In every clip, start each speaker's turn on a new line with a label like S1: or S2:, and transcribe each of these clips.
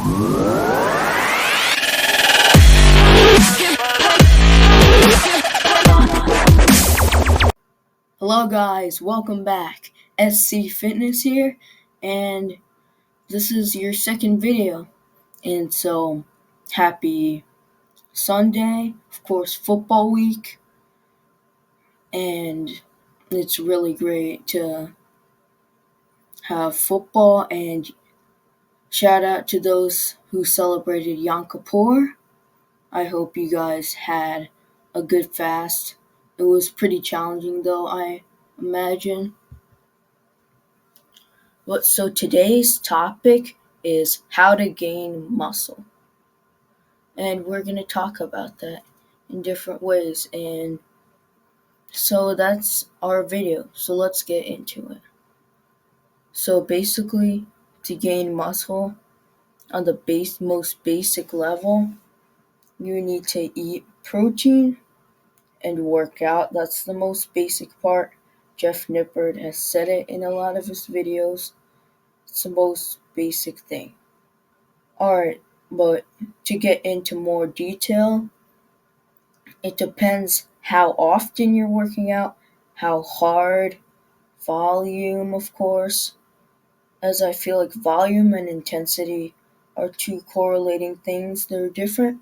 S1: Hello guys, welcome back. SC Fitness here, and this is your second video. And so, happy Sunday, of course, football week, and it's really great to have football, and shout out to those who celebrated Yom Kippur. I hope you guys had a good fast. It was pretty challenging though, I imagine. So today's topic is how to gain muscle. And we're going to talk about that in different ways. And so that's our video. So let's get into it. So basically, to gain muscle on the most basic level, you need to eat protein and work out. That's the most basic part. Jeff Nippard has said it in a lot of his videos. It's the most basic thing. Alright, but to get into more detail, it depends how often you're working out, how hard, volume, of course, as I feel like volume and intensity are two correlating things that are different,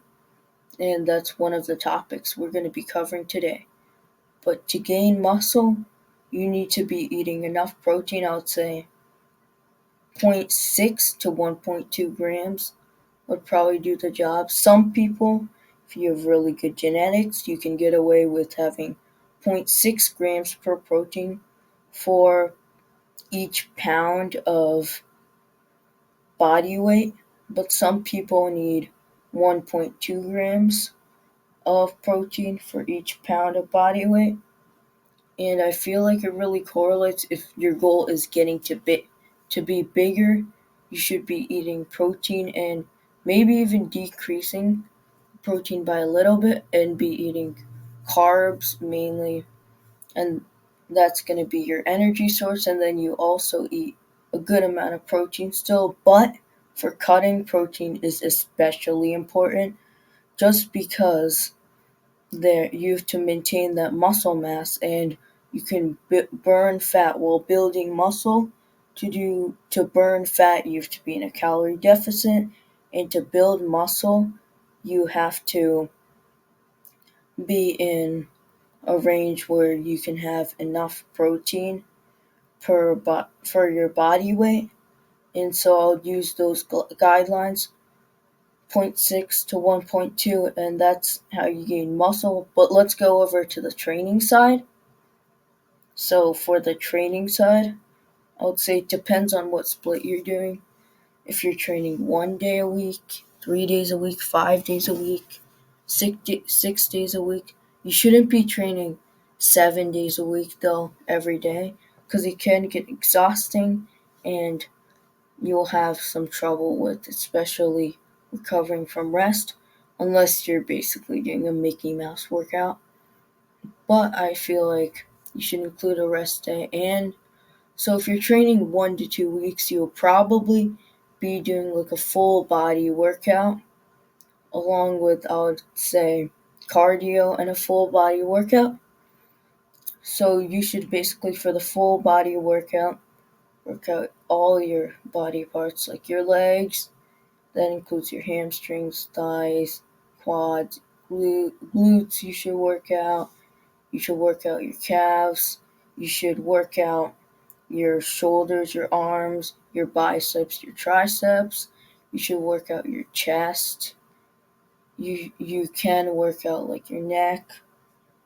S1: and that's one of the topics we're going to be covering today. But to gain muscle, you need to be eating enough protein, I would say 0.6 to 1.2 grams would probably do the job. Some people, if you have really good genetics, you can get away with having 0.6 grams per protein for each pound of body weight, but some people need 1.2 grams of protein for each pound of body weight. And I feel like it really correlates. If your goal is getting to be bigger, you should be eating protein and maybe even decreasing protein by a little bit and be eating carbs mainly, and that's going to be your energy source. And then you also eat a good amount of protein still, but for cutting, protein is especially important just because there you have to maintain that muscle mass, and you can burn fat while building muscle. To burn fat, you have to be in a calorie deficit, and to build muscle, you have to be in a range where you can have enough protein for your body weight. And so I'll use those guidelines, 0.6 to 1.2, and that's how you gain muscle. But let's go over to the training side. So for the training side, I would say it depends on what split you're doing. If you're training 1 day a week, 3 days a week, 5 days a week, 6 days a week, you shouldn't be training 7 days a week though, every day, because it can get exhausting and you'll have some trouble with especially recovering from rest, unless you're basically doing a Mickey Mouse workout. But I feel like you should include a rest day. And so if you're training 1 to 2 weeks, you'll probably be doing like a full body workout along with, I would say, cardio and a full body workout. So you should basically, for the full body work out all your body parts, like your legs. That includes your hamstrings, thighs, quads, glutes. You should work out. You should work out your calves. You should work out your shoulders, your arms, your biceps, your triceps. You should work out your chest. You can work out like your neck,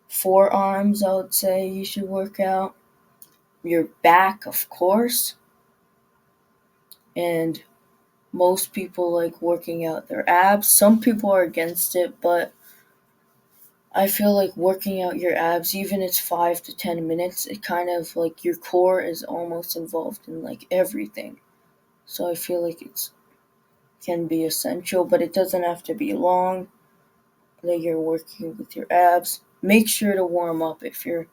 S1: forearms, I would say you should work out. Your back, of course. And most people like working out their abs. Some people are against it, but I feel like working out your abs, even if it's 5 to 10 minutes, it kind of like your core is almost involved in like everything. So I feel like it can be essential, but it doesn't have to be long that you're working with your abs. Make sure to warm up if you're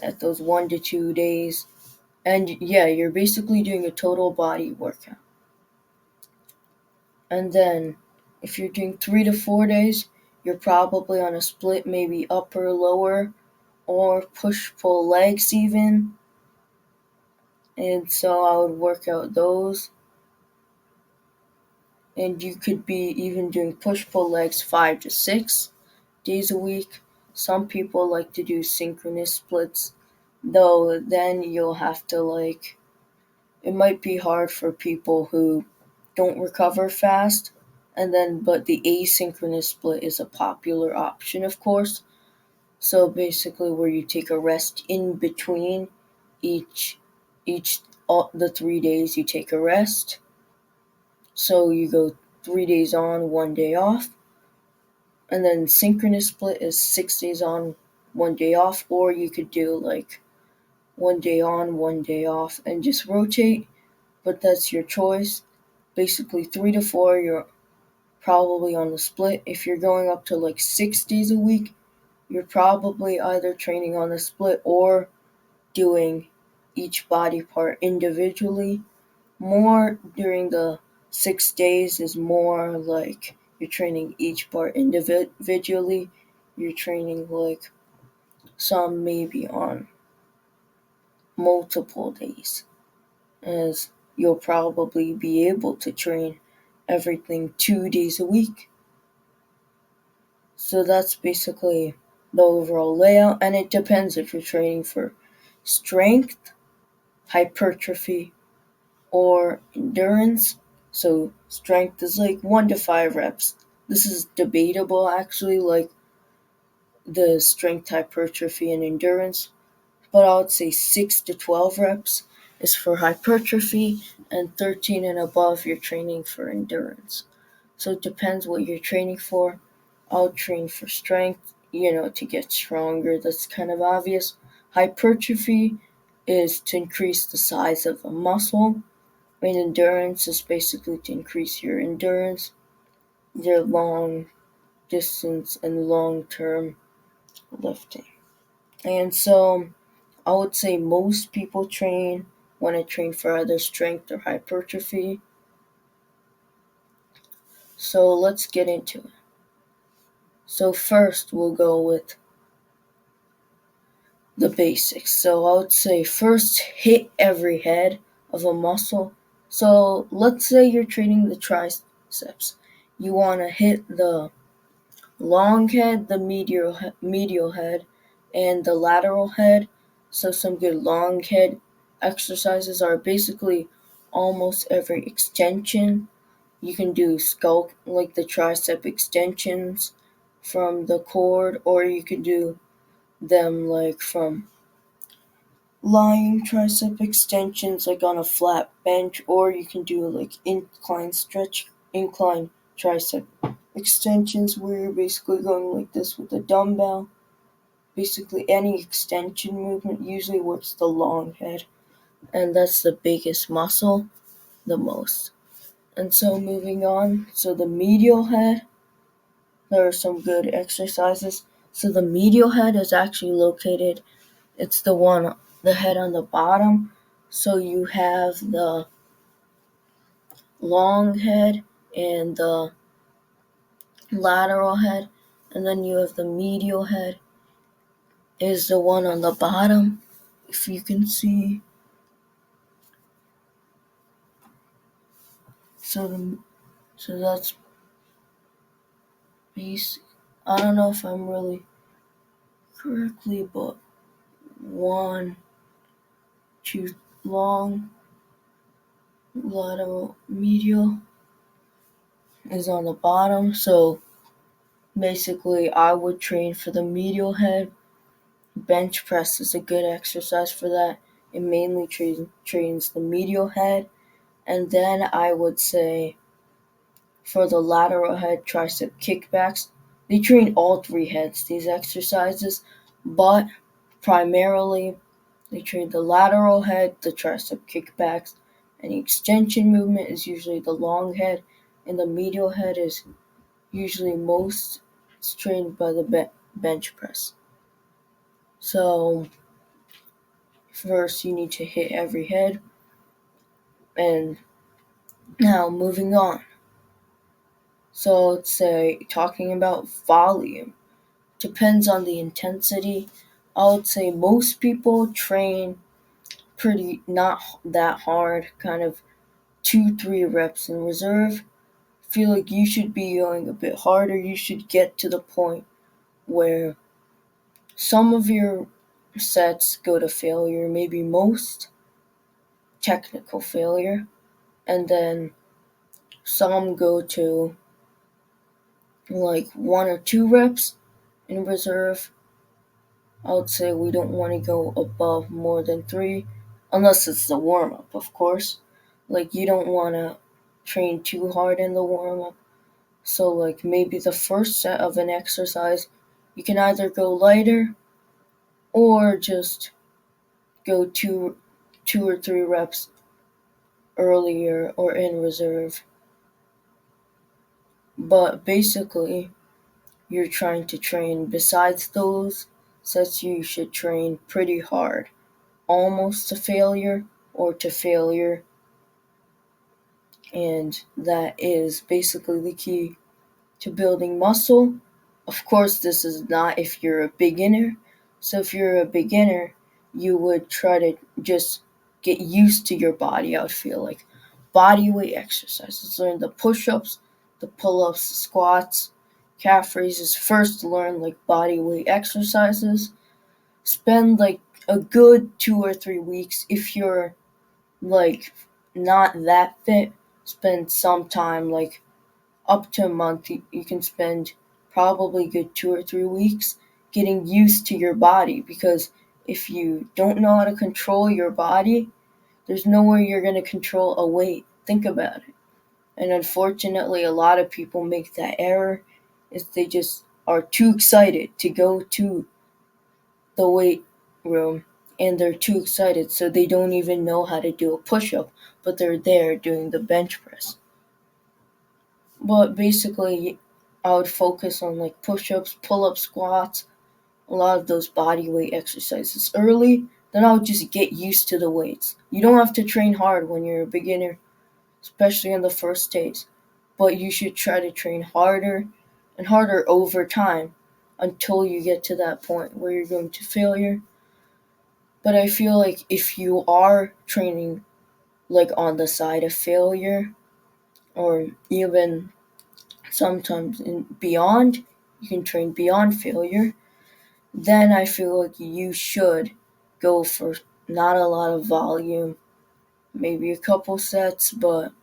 S1: at those 1 to 2 days. And yeah, you're basically doing a total body workout. And then if you're doing 3 to 4 days, you're probably on a split, maybe upper, lower, or push pull legs even. And so I would work out those. And you could be even doing push pull legs 5 to 6 days a week. Some people like to do synchronous splits, though then you'll have to it might be hard for people who don't recover fast. And then but the asynchronous split is a popular option, of course. So basically where you take a rest in between each all the 3 days you take a rest. So you go 3 days on, 1 day off. And then synchronous split is 6 days on, 1 day off, or you could do 1 day on, 1 day off and just rotate, but that's your choice. Basically 3 to 4 you're probably on the split. If you're going up to 6 days a week, you're probably either training on the split or doing each body part individually. More during the 6 days is more like you're training each part individually. You're training some maybe on multiple days, as you'll probably be able to train everything 2 days a week. So that's basically the overall layout, and it depends if you're training for strength, hypertrophy, or endurance. So strength is 1 to 5 reps. This is debatable actually, the strength, hypertrophy, and endurance, but I would say 6 to 12 reps is for hypertrophy, and 13 and above you're training for endurance. So it depends what you're training for. I'll train for strength, to get stronger. That's kind of obvious. Hypertrophy is to increase the size of a muscle. And endurance is basically to increase your endurance, your long distance and long term lifting. And so I would say most people want to train for either strength or hypertrophy. So let's get into it. So first we'll go with the basics. So I would say first hit every head of a muscle. So let's say you're training the triceps. You want to hit the long head, the medial head, and the lateral head. So some good long head exercises are basically almost every extension. You can do skull, like the tricep extensions from the cord, or you can do them from lying tricep extensions on a flat bench, or you can do incline tricep extensions where you're basically going like this with a dumbbell. Basically any extension movement usually works the long head, and that's the biggest muscle the most. And so moving on, so the medial head, there are some good exercises. So the medial head is actually located, it's the head on the bottom. So you have the long head and the lateral head, and then you have the medial head is the one on the bottom, if you can see. So that's basic. I don't know if I'm really correctly, but one, two, long, lateral, medial is on the bottom. So basically, I would train for the medial head. Bench press is a good exercise for that. It mainly trains the medial head. And then I would say for the lateral head tricep kickbacks, they train all 3 heads, these exercises, but primarily they train the lateral head, the tricep kickbacks, and the extension movement is usually the long head, and the medial head is usually most trained by the bench press. So first you need to hit every head, and now moving on. So let's say talking about volume depends on the intensity. I would say most people train pretty not that hard, kind of 2-3 reps in reserve. Feel like you should be going a bit harder. You should get to the point where some of your sets go to failure, maybe most technical failure, and then some go to like 1 or 2 reps in reserve. I would say we don't want to go above more than 3, unless it's the warm up, of course. Like, you don't want to train too hard in the warm up. So, like, maybe the first set of an exercise, you can either go lighter or just go 2 or 3 reps earlier or in reserve. But basically, you're trying to train besides those sets, you should train pretty hard, almost to failure or to failure, and that is basically the key to building muscle. Of course, this is not if you're a beginner. So if you're a beginner, you would try to just get used to your body. I would feel like body weight exercises. Learn the push-ups, the pull-ups, the squats, calf raises. First learn like body weight exercises. Spend like a good 2 or 3 weeks. If you're like not that fit, spend some time, like up to a month. You can spend probably good 2 or 3 weeks getting used to your body, because if you don't know how to control your body, there's nowhere you're going to control a weight. Think about it. And unfortunately, a lot of people make that error, is they just are too excited to go to the weight room, and they're too excited so they don't even know how to do a push-up, but they're there doing the bench press. But basically, I would focus on like push-ups, pull-ups, squats, a lot of those body weight exercises early. Then I would just get used to the weights. You don't have to train hard when you're a beginner, especially in the first days, but you should try to train harder and harder over time until you get to that point where you're going to failure. But I feel like if you are training like on the side of failure, or even sometimes beyond, you can train beyond failure, then I feel like you should go for not a lot of volume, maybe a couple sets, but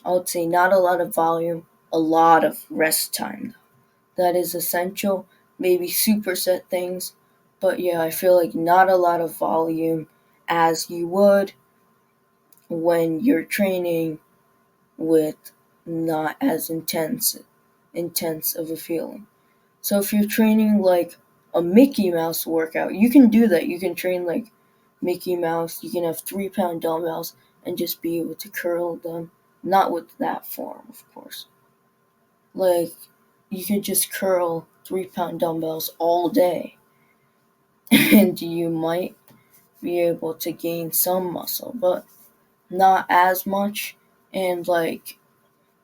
S1: I would say not a lot of volume, a lot of rest time. That is essential. Maybe superset things, but yeah, I feel like not a lot of volume as you would when you're training with not as intense of a feeling. So if you're training like a Mickey Mouse workout, you can do that. You can train like Mickey Mouse. You can have 3 pound dumbbells and just be able to curl them. Not with that form, of course. Like, you could just curl 3 pound dumbbells all day and you might be able to gain some muscle, but not as much. And like,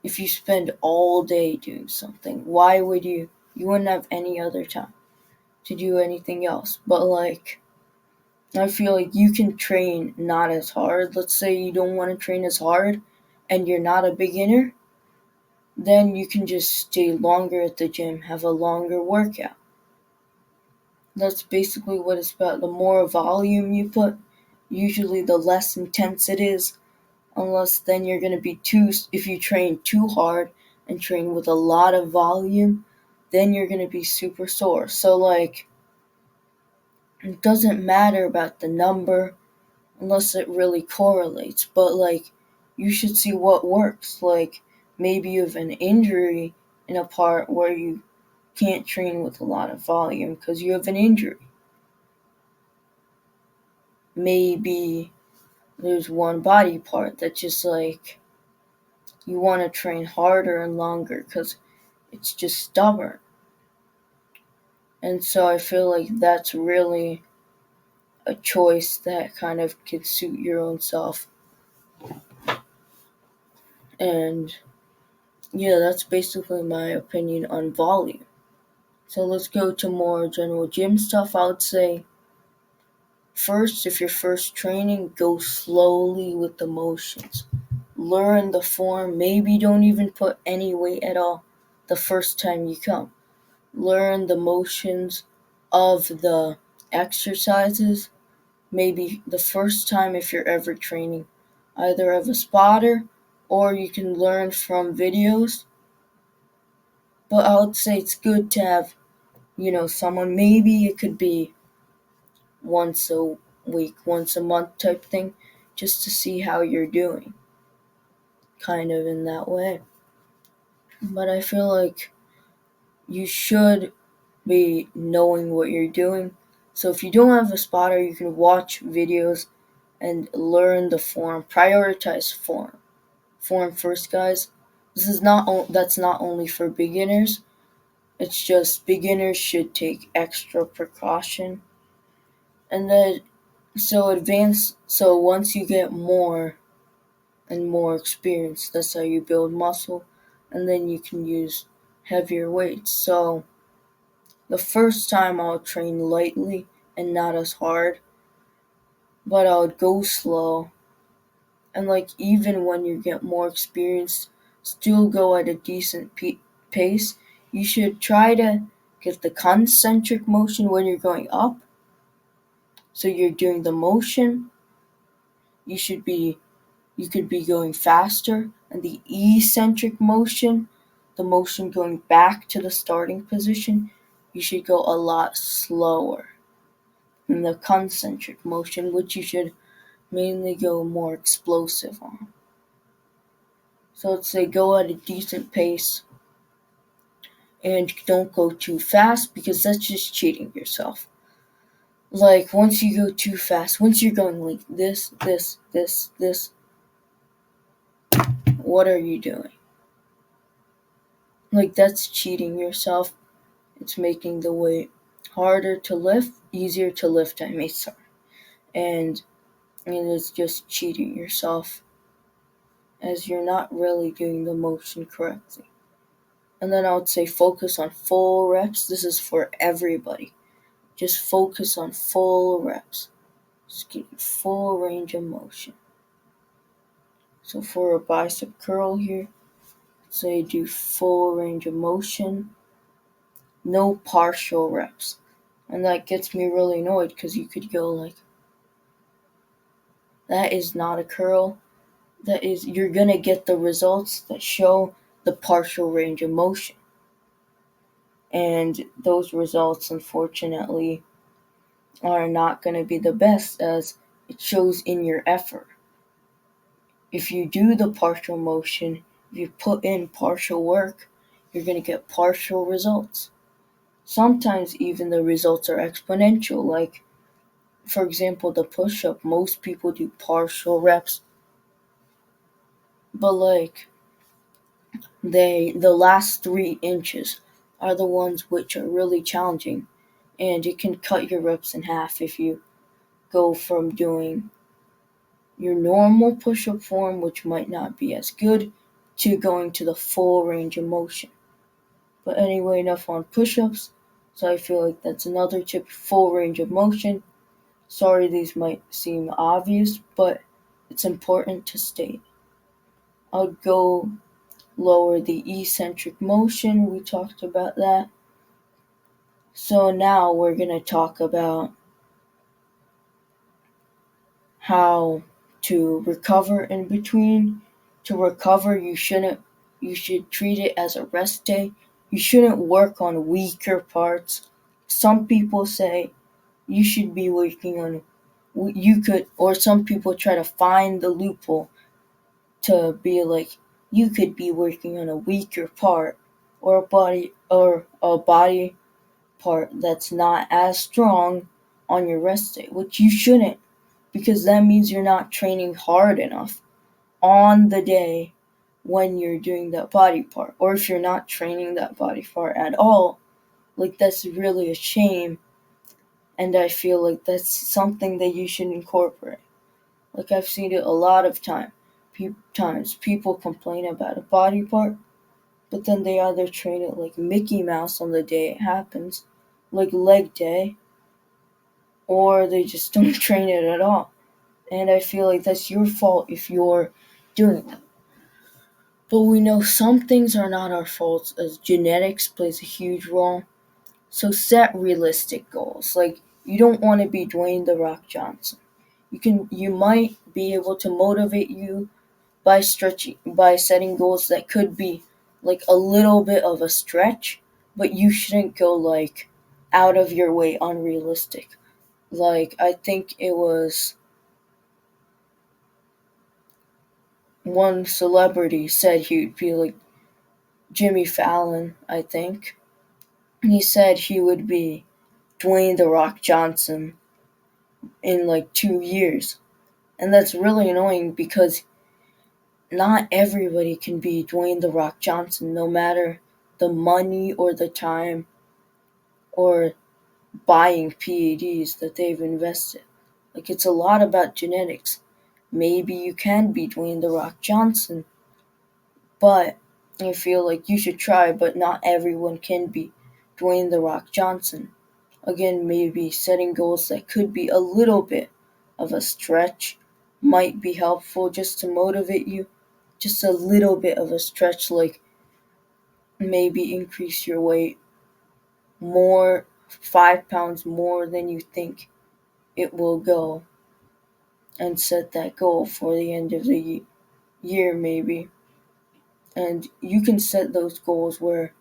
S1: if you spend all day doing something, why would you wouldn't have any other time to do anything else. But like, I feel like you can train not as hard. Let's say you don't want to train as hard and you're not a beginner, then you can just stay longer at the gym, have a longer workout. That's basically what it's about. The more volume you put, usually the less intense it is, unless then you're going to be if you train too hard and train with a lot of volume, then you're going to be super sore. So like, it doesn't matter about the number unless it really correlates, but like, you should see what works. Like, maybe you have an injury in a part where you can't train with a lot of volume because you have an injury. Maybe there's one body part that just like you want to train harder and longer because it's just stubborn. And so I feel like that's really a choice that kind of can suit your own self. And yeah, that's basically my opinion on volume. So let's go to more general gym stuff. I would say first, if you're first training, go slowly with the motions. Learn the form. Maybe don't even put any weight at all the first time you come. Learn the motions of the exercises. Maybe the first time if you're ever training, either of a spotter or you can learn from videos. But I would say it's good to have, someone, maybe it could be once a week, once a month type thing, just to see how you're doing, kind of in that way. But I feel like you should be knowing what you're doing. So if you don't have a spotter, you can watch videos and learn the form, prioritize form. Form first, guys. That's not only for beginners. It's just beginners should take extra precaution. And then so once you get more and more experience, that's how you build muscle, and then you can use heavier weights. So the first time I'll train lightly and not as hard, but I would go slow. And like even when you get more experience, still go at a decent pace. You should try to get the concentric motion when you're going up. So you're doing the motion. You should be you could be going faster, and the eccentric motion, the motion going back to the starting position, you should go a lot slower. And the concentric motion, which you should mainly go more explosive on. So let's say go at a decent pace and don't go too fast because that's just cheating yourself. Like once you go too fast, once you're going like this, what are you doing? Like that's cheating yourself. It's making the weight harder to lift, easier to lift, I mean, sorry. And it is just cheating yourself as you're not really doing the motion correctly. And then I would say focus on full reps. This is for everybody. Just focus on full reps. Just getting full range of motion. So for a bicep curl here, say do full range of motion, no partial reps. And that gets me really annoyed because you could go like, that is not a curl. You're gonna get the results that show the partial range of motion. And those results, unfortunately, are not gonna be the best as it shows in your effort. If you do the partial motion, if you put in partial work, you're gonna get partial results. Sometimes even the results are exponential, like for example the push-up, most people do partial reps, but like the last 3 inches are the ones which are really challenging, and it can cut your reps in half if you go from doing your normal push-up form, which might not be as good, to going to the full range of motion. But anyway, enough on push-ups. So I feel like that's another tip, full range of motion. Sorry these might seem obvious, but it's important to state. I'll go lower the eccentric motion. We talked about that. So now we're going to talk about how to recover in between. To recover, you should treat it as a rest day. You shouldn't work on weaker parts. Some people say you should be working on or some people try to find the loophole to be like you could be working on a weaker part or a body part that's not as strong on your rest day, which you shouldn't, because that means you're not training hard enough on the day when you're doing that body part. Or if you're not training that body part at all, like that's really a shame, and I feel like that's something that you should incorporate. Like I've seen it a lot of times people complain about a body part, but then they either train it like Mickey Mouse on the day it happens, like leg day, or they just don't train it at all. And I feel like that's your fault if you're doing that. But we know some things are not our faults, as genetics plays a huge role. So set realistic goals. Like, you don't want to be Dwayne the Rock Johnson. You might be able to motivate you by setting goals that could be like a little bit of a stretch, but you shouldn't go like out of your way unrealistic. Like, I think it was one celebrity said he'd be like Jimmy Fallon, I think. He said he would be Dwayne the Rock Johnson in like 2 years. And that's really annoying because not everybody can be Dwayne the Rock Johnson, no matter the money or the time or buying PEDs that they've invested. Like, it's a lot about genetics. Maybe you can be Dwayne the Rock Johnson, but I feel like you should try, but not everyone can be Dwayne the Rock Johnson. Again, maybe setting goals that could be a little bit of a stretch might be helpful just to motivate you. Just a little bit of a stretch, like maybe increase your weight more, 5 pounds more than you think it will go, and set that goal for the end of the year, maybe. And you can set those goals where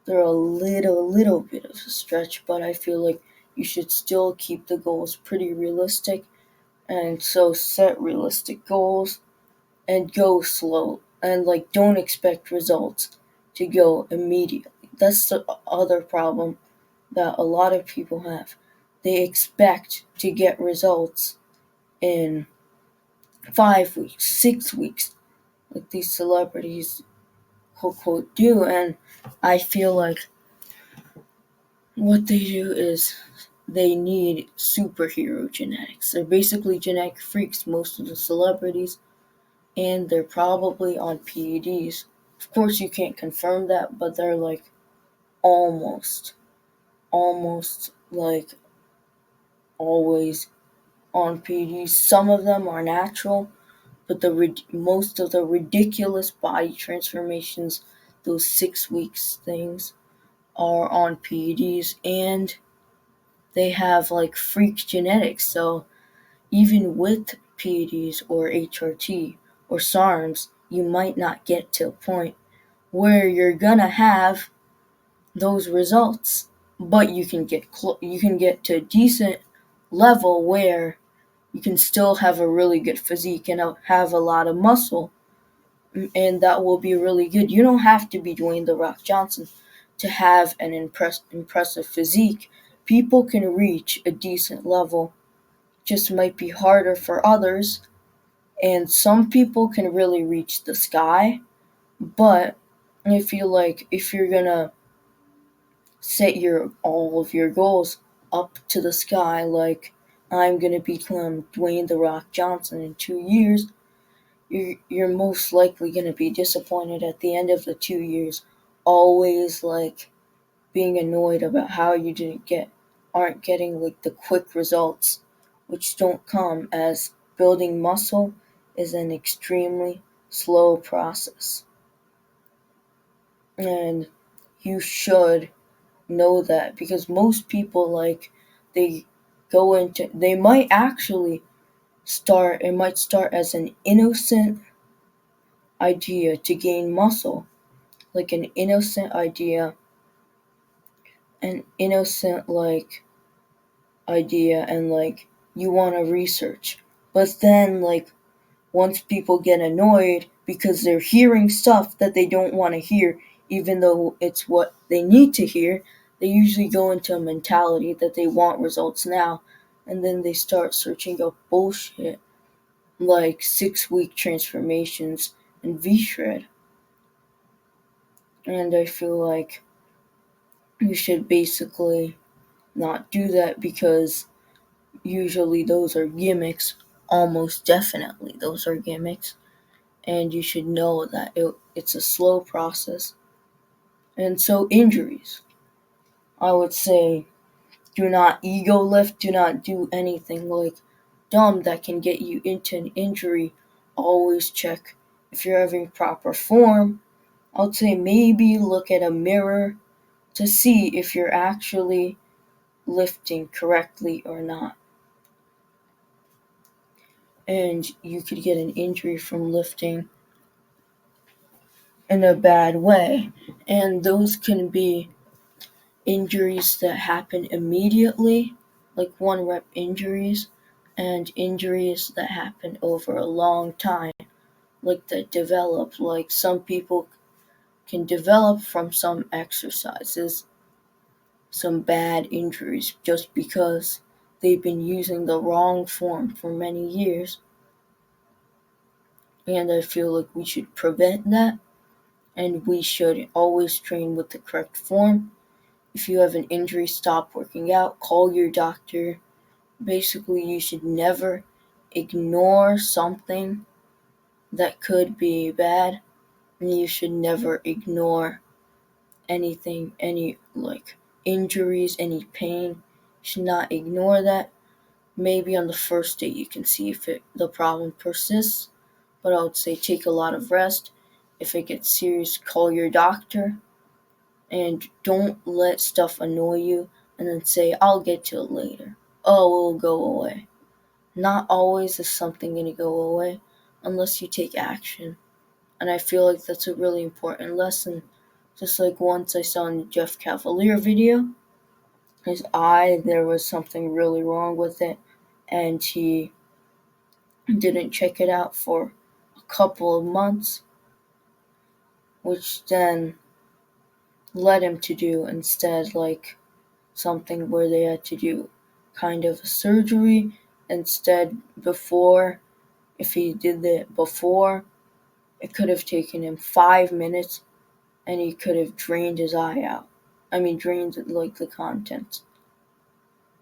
S1: they're a little bit of a stretch, but I feel like you should still keep the goals pretty realistic. And so set realistic goals and go slow, and like don't expect results to go immediately. That's the other problem that a lot of people have. They expect to get results in 5 weeks, 6 weeks, like these celebrities quote quote do. And I feel like what they do is they need superhero genetics. They're basically genetic freaks, most of the celebrities, and they're probably on PEDs. Of course, you can't confirm that, but they're like almost, almost like always on PEDs. Some of them are natural, but most of the ridiculous body transformations, those 6 weeks things, are on PEDs, and they have like freak genetics. So even with PEDs or HRT or SARMs, you might not get to a point where you're gonna have those results, but you can get to a decent level where you can still have a really good physique and have a lot of muscle, and that will be really good. You don't have to be Dwayne the Rock Johnson to have an impressive physique. People can reach a decent level, just might be harder for others, and some people can really reach the sky. But I feel like if you're gonna set your all of your goals up to the sky, like I'm gonna become Dwayne the Rock Johnson in 2 years, you're most likely gonna be disappointed at the end of the 2 years. Always like being annoyed about how you aren't getting like the quick results, which don't come, as building muscle is an extremely slow process. And you should know that, because most people, like, they might actually it might start as an innocent idea to gain muscle, like an innocent idea, an innocent like idea, and like you want to research. But then, like, once people get annoyed because they're hearing stuff that they don't want to hear, even though it's what they need to hear, they usually go into a mentality that they want results now, and then they start searching up bullshit like 6 week transformations and V-Shred. And I feel like you should basically not do that, because usually those are gimmicks. Almost definitely those are gimmicks. And you should know that it's a slow process. And so injuries, I would say, do not ego lift, do not do anything like dumb that can get you into an injury. Always check if you're having proper form. I would say maybe look at a mirror to see if you're actually lifting correctly or not. And you could get an injury from lifting in a bad way. And those can be injuries that happen immediately, like 1 rep injuries, and injuries that happen over a long time, like that develop. Like some people can develop from some exercises some bad injuries just because they've been using the wrong form for many years. And I feel like we should prevent that, and we should always train with the correct form. If you have an injury, stop working out, call your doctor. Basically, you should never ignore something that could be bad, and you should never ignore anything, any like injuries, any pain. You should not ignore that. Maybe on the first day you can see if the problem persists, but I would say take a lot of rest. If it gets serious, call your doctor, and don't let stuff annoy you and then say, I'll get to it later. Oh, it'll go away. Not always is something going to go away unless you take action. And I feel like that's a really important lesson. Just like once I saw in the Jeff Cavalier video, his eye, there was something really wrong with it, and he didn't check it out for a couple of months, which then led him to do instead like something where they had to do kind of a surgery instead. Before, if he did it before, it could have taken him 5 minutes and he could have drained his eye out. I mean, drained like the contents,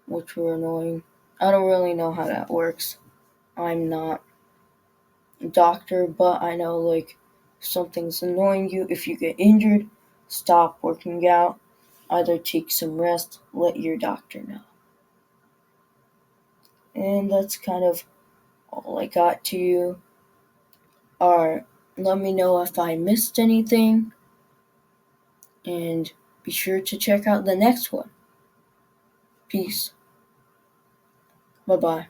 S1: which were annoying. I don't really know how that works. I'm not a doctor, but I know like if something's annoying you, if you get injured, stop working out. Either take some rest, let your doctor know. And that's kind of all I got to you. Or let me know if I missed anything, and be sure to check out the next one. Peace. Bye bye.